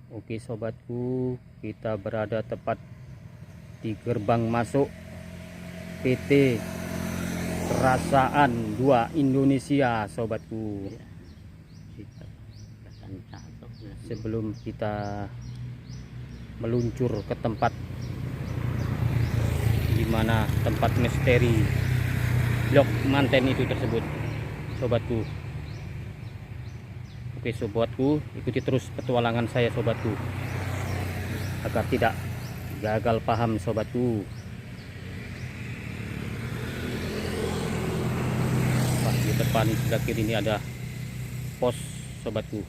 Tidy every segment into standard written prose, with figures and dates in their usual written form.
Oke sobatku, kita berada tepat di gerbang masuk PT Kerasaan 2 Indonesia sobatku. Sebelum kita meluncur ke tempat di mana tempat misteri blok manten itu tersebut sobatku. Oke sobatku, ikuti terus petualangan saya sobatku agar tidak gagal paham sobatku. Pas di depan sebelah kiri ini ada pos sobatku.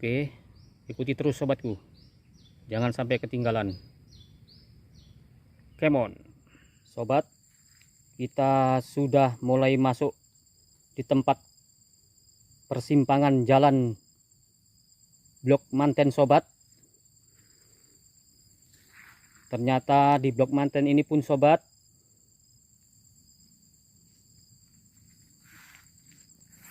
Oke, ikuti terus sobatku, jangan sampai ketinggalan. Come on sobat, kita sudah mulai masuk di tempat persimpangan jalan blok manten sobat. Ternyata di blok manten ini pun sobat,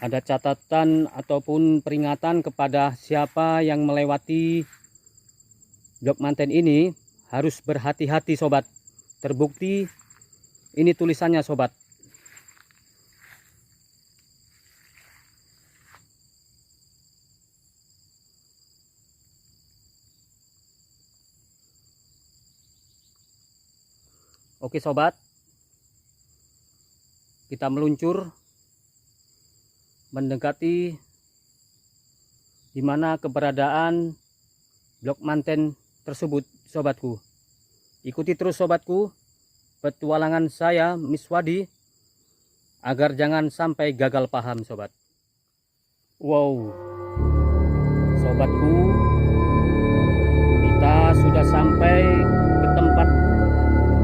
ada catatan ataupun peringatan kepada siapa yang melewati blok manten ini harus berhati-hati sobat. Terbukti ini tulisannya sobat. Oke sobat, kita meluncur mendekati di mana keberadaan blok manten tersebut sobatku. Ikuti terus sobatku petualangan saya Miswadi agar jangan sampai gagal paham sobat. Wow sobatku, kita sudah sampai ke tempat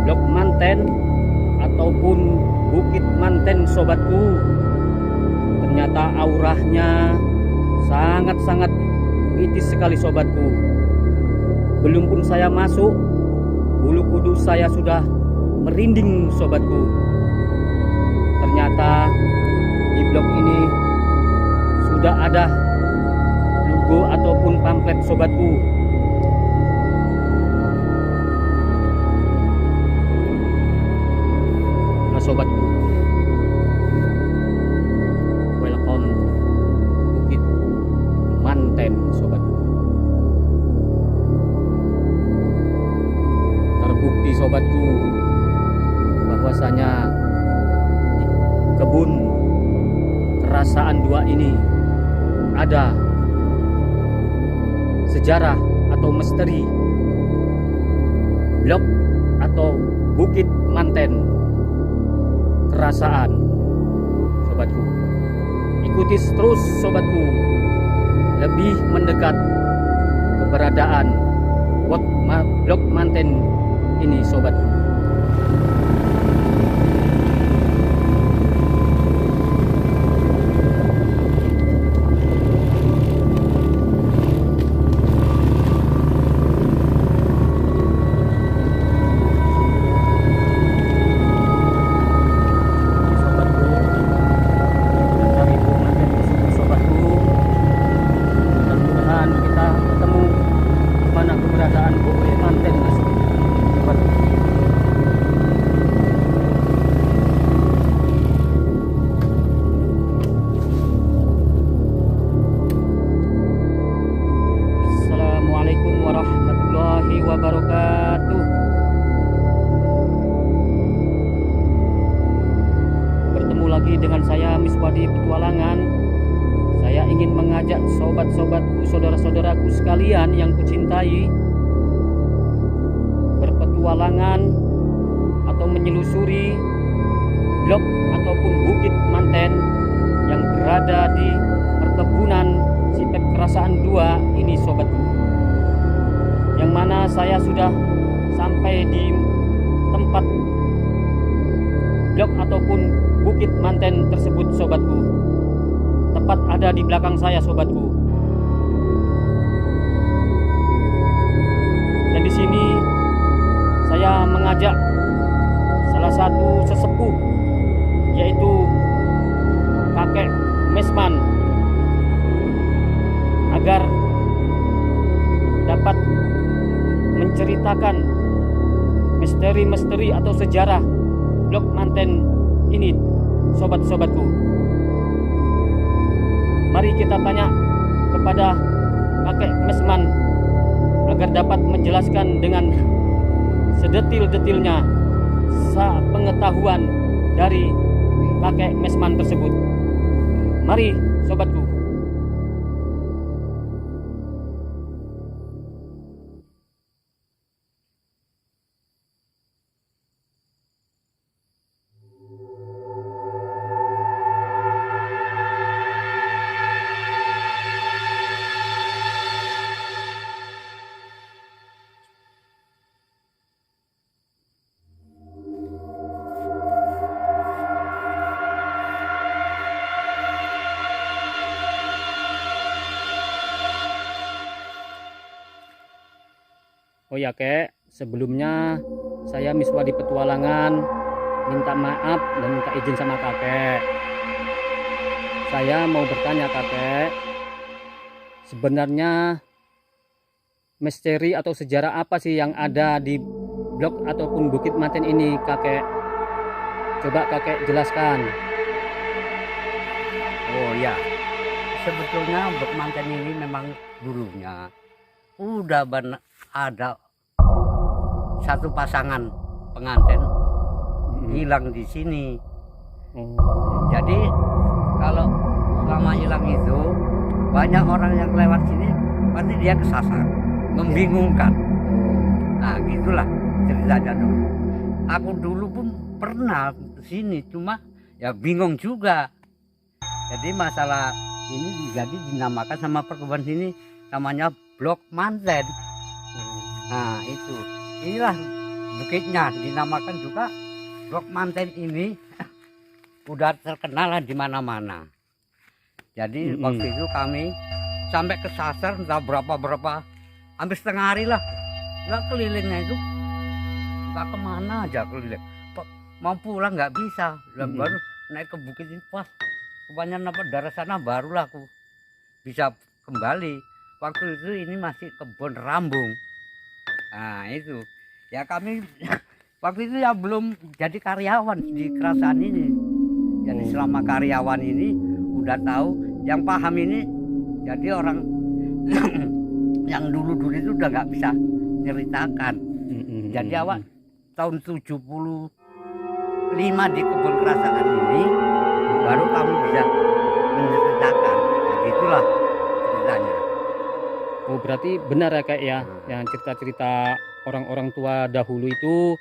blok manten ataupun bukit manten sobatku. Ternyata auranya sangat-sangat mitis sekali sobatku. Belum pun saya masuk, bulu kudus saya sudah merinding sobatku. Ternyata di blok ini sudah ada logo ataupun pamflet sobatku. Nah sobatku, Bukit Manten sobatku. Terbukti sobatku bahwasanya di kebun Kerasaan 2 ini ada sejarah atau misteri blok atau Bukit Manten Kerasaan sobatku. Ikuti terus sobatku, lebih mendekat keberadaan blok manten ini sobatku. Warahmatullahi wabarakatuh. Bertemu lagi dengan saya Miswadi Petualangan. Saya ingin mengajak sobat-sobatku, saudara-saudaraku sekalian yang kucintai berpetualangan atau menyelusuri blok ataupun Bukit Manten yang berada Akhirnya saya sudah sampai di tempat blok ataupun Bukit Manten tersebut, sobatku. Tepat ada di belakang saya, sobatku. Dan di sini saya mengajak salah satu sesepuh, yaitu kakek Mesman, agar dapat menceritakan misteri-misteri atau sejarah Blok Manten ini, sobat-sobatku. Mari kita tanya kepada kakek Mesman agar dapat menjelaskan dengan sedetil-detilnya pengetahuan dari kakek Mesman tersebut. Mari, sobatku. Oh ya kek, sebelumnya saya Miswadi Petualangan minta maaf dan minta izin sama kakek. Saya mau bertanya kakek, sebenarnya misteri atau sejarah apa sih yang ada di blok ataupun Bukit Manten ini kakek? Coba kakek jelaskan. Oh ya, sebetulnya Blok Manten ini memang dulunya udah ada satu pasangan pengantin hilang di sini. Jadi kalau selama hilang itu banyak orang yang lewat sini pasti dia kesasar, membingungkan. Nah gitulah ceritanya dulu. Aku dulu pun pernah kesini, cuma ya bingung juga. Jadi masalah ini jadi dinamakan sama perkebunan sini namanya Blok Manten. Nah itu, inilah bukitnya dinamakan juga Blok Manten ini. Udah terkenal lah di mana-mana. Jadi waktu itu kami sampai kesasar entah berapa hampir setengah hari lah. Nggak kelilingnya itu nggak kemana aja keliling. Mau pulang nggak bisa. Dan baru naik ke bukit ini pas kebanyakan apa darah sana barulah aku bisa kembali. Waktu itu ini masih kebun rambung. Nah itu ya kami waktu itu ya belum jadi karyawan di kerajaan ini. Jadi selama karyawan ini udah tahu yang paham ini, jadi orang yang dulu itu udah nggak bisa ceritakan. Jadi awal tahun 75 di kebun kerajaan ini baru kami bisa menceritakan. Nah, gitulah ceritanya. Oh berarti benar ya kayak ya, yang cerita-cerita orang-orang tua dahulu itu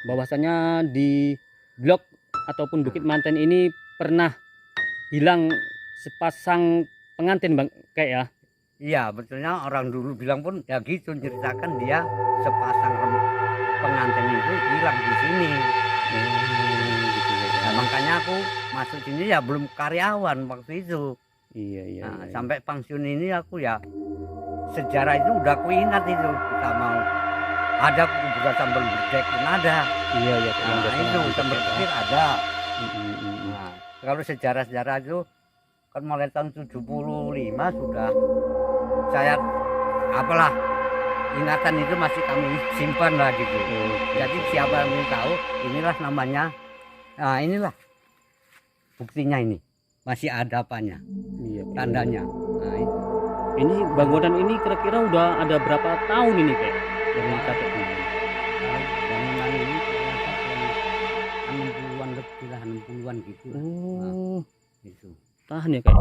bahwasanya di blok ataupun Bukit Manten ini pernah hilang sepasang pengantin bang kayak ya. Iya betulnya orang dulu bilang pun ya gitu, ceritakan dia sepasang pengantin itu hilang di sini. Gitu ya. Nah, makanya aku masuk sini ya belum karyawan waktu itu. Iya. Nah, sampai pensiun ini aku ya sejarah itu udah aku ingat itu. Kita mau ada kuburan sambal berdek pun ada. Iya. Nah, itu sambal berdek ada. Nah, kalau sejarah-sejarah itu kan mulai tahun 75 sudah saya apalah ingatan itu masih kami simpan lah gitu. Jadi siapa yang tahu inilah namanya. Nah, inilah buktinya ini. Masih ada apanya. Iya. Tandanya. Nah, itu. Ini bangunan ini kira-kira udah ada berapa tahun ini kayak dari kakek ini? Bangunan ini ternyata 60-an lebih lah, 60-an gitu. Oh, Gitu. tahan ya kayak.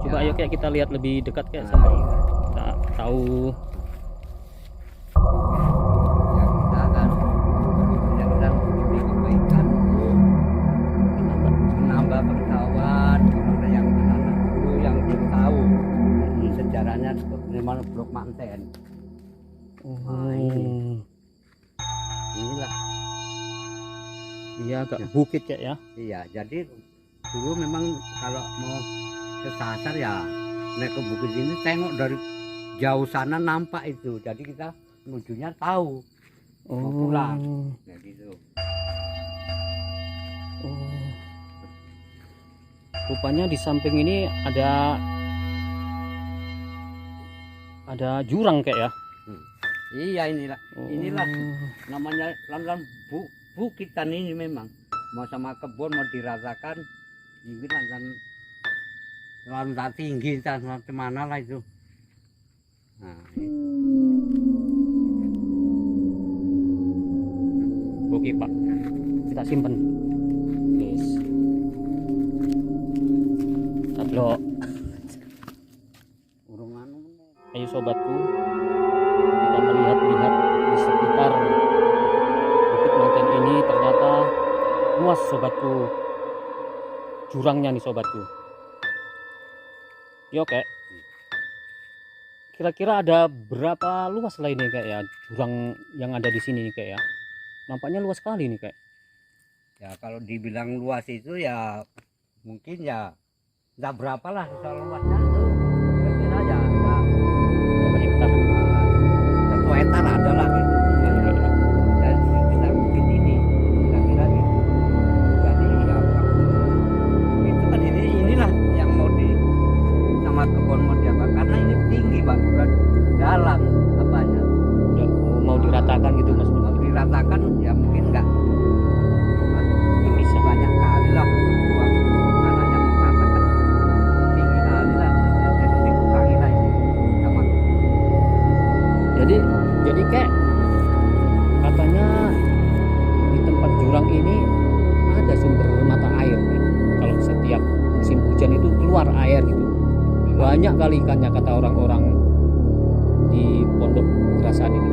Coba ayo kayak kita lihat lebih dekat kayak sama kita tahu. Ya kita kan kita diberi kebaikan untuk menambah pengetahuan orang yang anak-anak dulu yang belum tahu sejarahnya bagaimana Blok Manten. Nah, inilah. Iya agak bukit Kak ya. Iya, jadi dulu memang kalau mau ke Sasar ya naik ke bukit ini, tengok dari jauh sana nampak itu, jadi kita menujunya tahu mau pulang. Nah, gitu. Oh. Rupanya di samping ini ada jurang Kak ya. Iya, inilah. Oh. Inilah namanya lan bukitan ini memang. Mau sama kebun mau diratakan, ini lan tinggi macam mana lah itu. Nah, Oke Pak, kita simpen. Yes. Tablok. urung anu. Ayo sobatku, kita melihat-lihat di sekitar Bukit Manten ini ternyata luas sobatku. Jurangnya nih sobatku. Yo Kak. Kira-kira ada berapa luas lah ini Kak ya, jurang yang ada di sini nih Kak ya? Nampaknya luas sekali nih Kak. Ya kalau dibilang luas itu ya mungkin ya nggak berapa lah soal luasnya tuh. Kira-kira ya ada Berapa hektar? 1 hektar ada lah gitu. Dan sekitar bukit ini kira-kira gitu. Jadi ya itu kan inilah yang mau di sama kebun mau diapa, karena ini tinggi Pak, bukan dalam apanya. Udah mau diratakan gitu Mas? Mau diratakan ya mungkin enggak Bisa. banyak kali lah buang tanahnya, mau ratakan tinggi kali lah, jadi dikurangi lah ini sama. Jadi Kak, katanya di tempat jurang ini ada sumber mata air Kak. Kalau setiap musim hujan itu keluar air gitu. Banyak kali ikannya kata orang-orang di pondok kerasaan ini.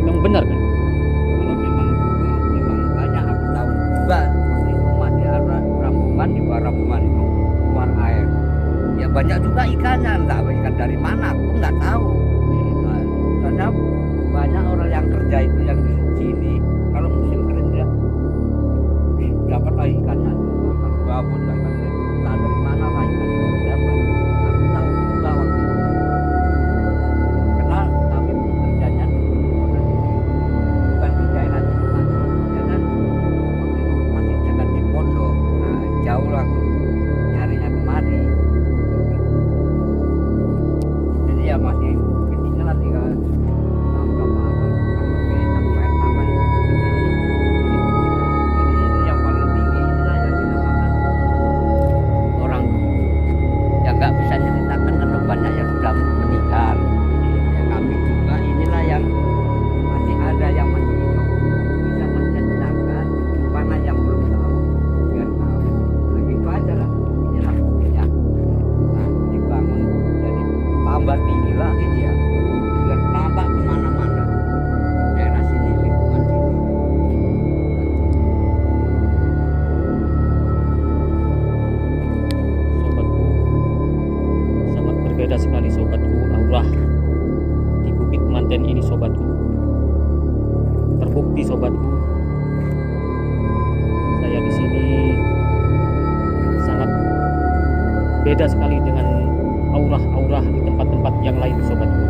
Memang benar kan? Kalau memang dulu memang banyak, aku tahu juga seperti itu masih ada rampungan, di bawah rampungan itu keluar air. Ya banyak juga ikannya, entah ikan dari mana aku nggak tahu. Nah, soalnya banyak orang yang kerja itu yang di sini kalau musim kering dia dapat lah ikannya, makan babon lah ikannya, entah dari mana lah ikannya dapat. Aku tahu juga waktu itu. Karena kami kerjanya bukan di daerah sini, ya kan waktu itu masih jalan di pondok. Nah, jauh lah aku nyarinya kemari. Jadi ya masih kecilnya lah tinggal berapa sampai apa itu. Jadi ini yang paling tinggi inilah yang dinamakan orang dulu. Ya nggak bisa ceritakan karena banyak yang sudah meninggal. Ya kami juga inilah yang masih ada yang masih hidup, bisa menceritakan mana yang belum tahu biar tahu. Nah gitu aja lah, inilah buktinya. Nah dibangun jadi tambah tinggi lagi dia, biar nampak kemana-mana daerah sini, lingkungan sini. Sobatku, sangat berbeda sekali sobatku aura di Bukit Manten ini sobatku. Terbukti sobatku, saya di sini sangat beda sekali dengan aura-aura di tempat-tempat yang lain sobatku.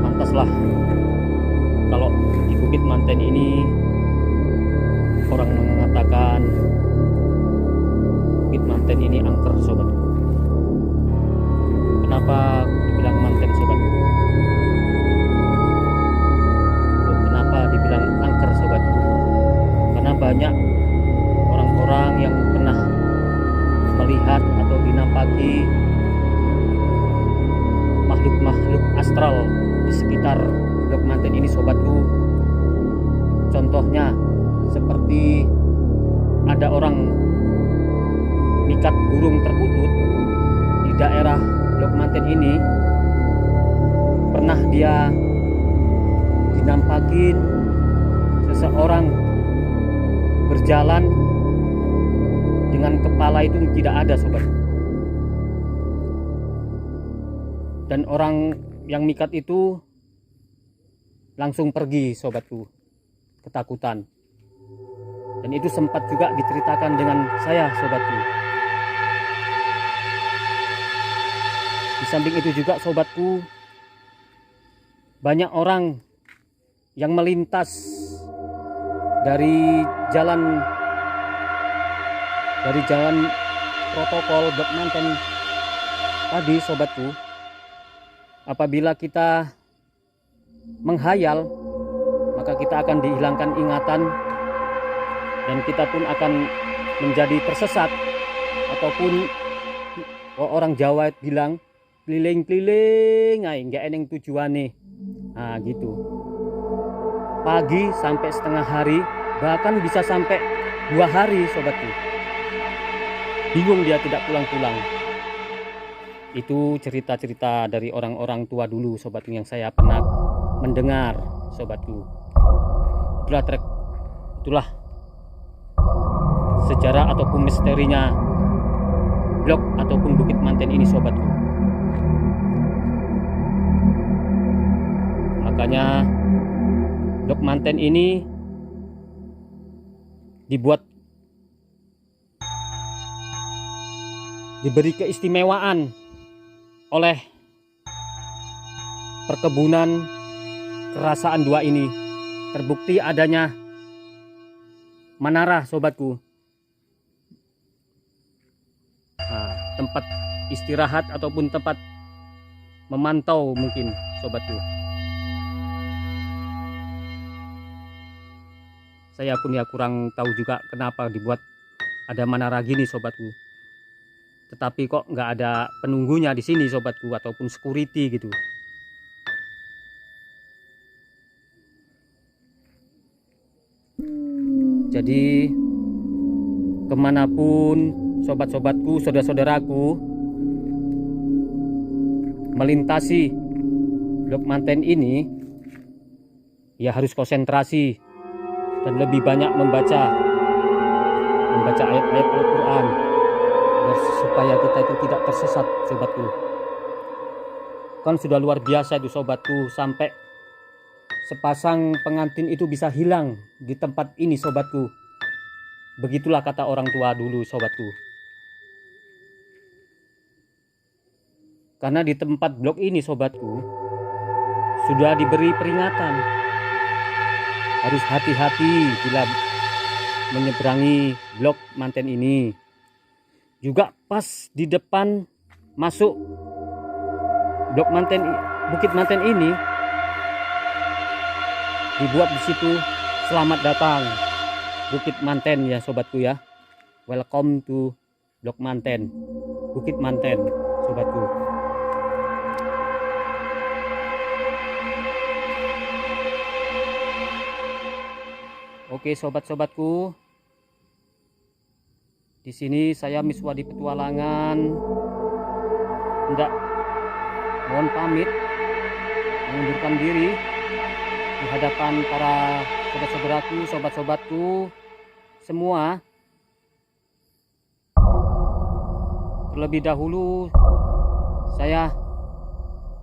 Pantaslah kalau di Bukit Manten ini orang mengatakan Bukit Manten ini angker sobatku. Kenapa dibilang manten sobatku? Kenapa dibilang angker sobatku? Karena banyak orang-orang yang pernah melihat atau dinampaki makhluk-makhluk astral di sekitar Bukit Manten ini sobatku. Contohnya seperti ada orang mikat burung terkutut di daerah Bukit Manten ini, pernah dia dinampakin seseorang berjalan dengan kepala itu tidak ada sobat, dan orang yang mikat itu langsung pergi sobatku, ketakutan. Dan itu sempat juga diceritakan dengan saya sobatku. Di samping itu juga sobatku, banyak orang yang melintas dari jalan protokol Blok Manten tadi sobatku. Apabila kita menghayal, maka kita akan dihilangkan ingatan dan kita pun akan menjadi tersesat, ataupun orang Jawa bilang keliling-keliling ay nggak eneng tujuane. Nah gitu, pagi sampai setengah hari, bahkan bisa sampai 2 hari sobatku, bingung dia tidak pulang-pulang. Itu cerita-cerita dari orang-orang tua dulu sobatku, yang saya pernah mendengar sobatku. Itulah sejarah ataupun misterinya blok ataupun Bukit Manten ini sobatku. Makanya Blok Manten ini diberi keistimewaan oleh perkebunan Kerasaan II ini. Terbukti adanya menara sobatku, tempat istirahat ataupun tempat memantau mungkin sobatku. Saya pun ya kurang tahu juga kenapa dibuat ada menara gini sobatku. Tetapi kok nggak ada penunggunya di sini sobatku, ataupun security gitu. Jadi kemanapun sobat-sobatku, saudara-saudaraku melintasi Blok Manten ini, ya harus konsentrasi dan lebih banyak membaca ayat-ayat Al-Quran, supaya kita itu tidak tersesat sobatku. Kan sudah luar biasa itu sobatku, sampai sepasang pengantin itu bisa hilang di tempat ini sobatku. Begitulah kata orang tua dulu sobatku. Karena di tempat blok ini sobatku sudah diberi peringatan, harus hati-hati bila menyeberangi Blok Manten ini. Juga pas di depan masuk Bukit Manten ini dibuat di situ selamat datang Bukit Manten ya sobatku ya. Welcome to Blok Manten, Bukit Manten sobatku. Oke sobat-sobatku, di sini saya Miswadi Petualangan hendak mohon pamit, mengundurkan diri di hadapan para saudara-saudaraku, sobat-sobatku semua. Terlebih dahulu saya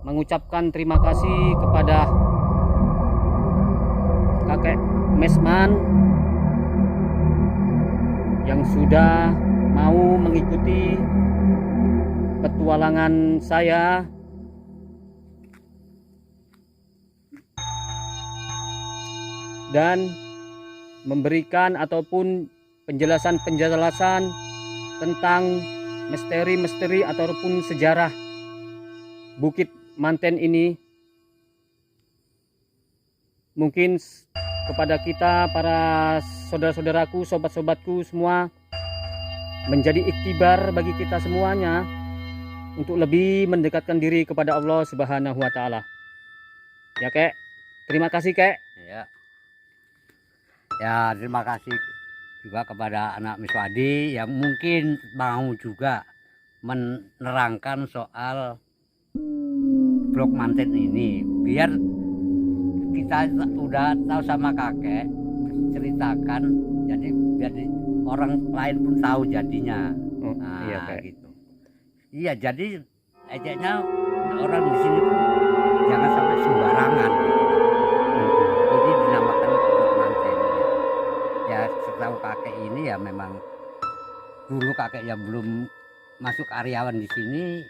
mengucapkan terima kasih kepada kakek Mesman yang sudah mau mengikuti petualangan saya dan memberikan ataupun penjelasan-penjelasan tentang misteri-misteri ataupun sejarah Bukit Manten ini. Mungkin kepada kita para saudara-saudaraku, sobat-sobatku semua menjadi iktibar bagi kita semuanya untuk lebih mendekatkan diri kepada Allah Subhanahu wa taala. Ya, Kek. Terima kasih, Kek. Ya. Ya, terima kasih juga kepada anak Miswadi yang mungkin mau juga menerangkan soal Blok Manten ini, biar kita udah tahu sama kakek ceritakan, jadi biar orang lain pun tahu jadinya. Iya, Kek. Gitu. Iya, jadi ejeknya orang di sini jangan sampai sembarangan. tahu kakek ini ya memang dulu kakek yang belum masuk karyawan di sini,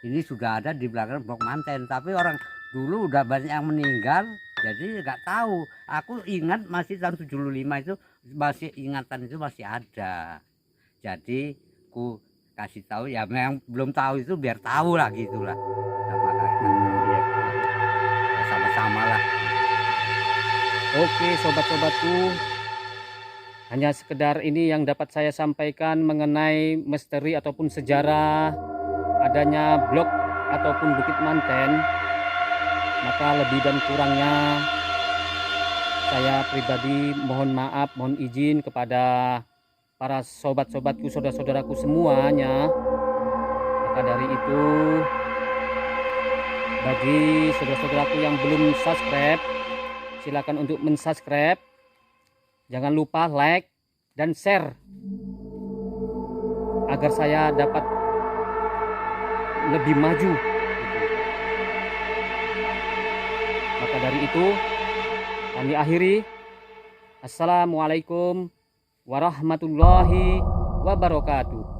ini sudah ada di belakang blok manten. Tapi orang dulu udah banyak yang meninggal, jadi nggak tahu. Aku ingat masih tahun 75 itu masih ingatan itu masih ada. Jadi ku kasih tahu ya, memang belum tahu itu biar tahu lah gitulah sama kakek. Iya. Ya, sama-sama lah. Oke, sobat-sobatku, hanya sekedar ini yang dapat saya sampaikan mengenai misteri ataupun sejarah adanya blok ataupun Bukit Manten. Maka lebih dan kurangnya saya pribadi mohon maaf, mohon izin kepada para sobat-sobatku, saudara-saudaraku semuanya. Maka dari itu, bagi saudara-saudaraku yang belum subscribe, silakan untuk mensubscribe. Jangan lupa like dan share agar saya dapat lebih maju. Maka dari itu kami akhiri. Assalamualaikum warahmatullahi wabarakatuh.